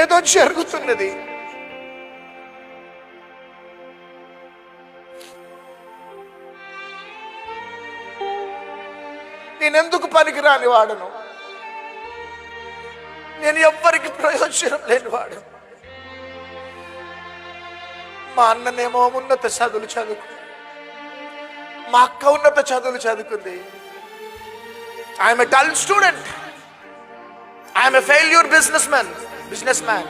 ఏదో జరుగుతున్నది. నేనెందుకు పనికిరాని వాడను? నేను ఎవ్వరికి ప్రయోజనం లేనివాడు. మా అన్ననేమో ఉన్నత చదువులు చదువుకుంది, మా అక్క ఉన్నత చదువులు చదువుకుంది. I'm a dull student, I'm a failure business man.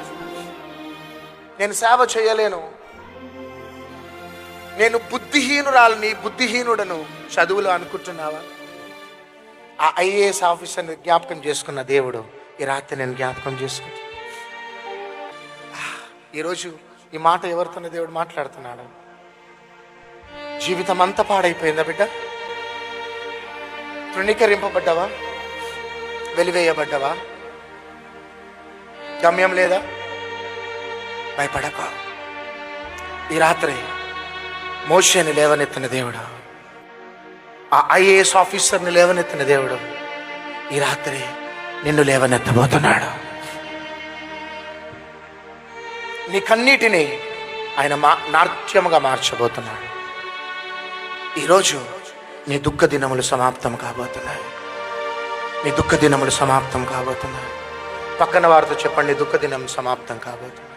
నేను సేవ చేయలేను. నేను బుద్ధిహీనుడను చదువులు అనుకుంటున్నావా? ఆ ఐఏఎస్ ఆఫీసర్ని జ్ఞాపకం చేసుకున్న దేవుడు ఈ రాత్రి నేను జ్ఞాపకం చేసుకుంటా. ఈరోజు ఈ మాట ఎవరితోనే దేవుడు మాట్లాడుతున్నాడు. జీవితం అంతా పాడైపోయిందా బిడ్డ? తృణీకరింపబడ్డావా? వెలివేయబడ్డావా? గమ్యం లేదా? భయపడక. ఈ రాత్రి మోషేని లేవనెత్తిన దేవుడు, ఆ ఐఏఎస్ ఆఫీసర్ని లేవనెత్తిన దేవుడు ఈ రాత్రి నిన్ను లేవనెత్తబోతున్నాడు. నీ కన్నీటిని ఆయన నాట్యముగా మార్చబోతున్నాడు. ఈరోజు నీ దుఃఖ దినములు సమాప్తం కాబోతున్నాయి. నీ దుఃఖ దినములు సమాప్తం కాబోతున్నాయి. పక్కన వారితో చెప్పండి, దుఃఖ దినం సమాప్తం కాబోతుంది.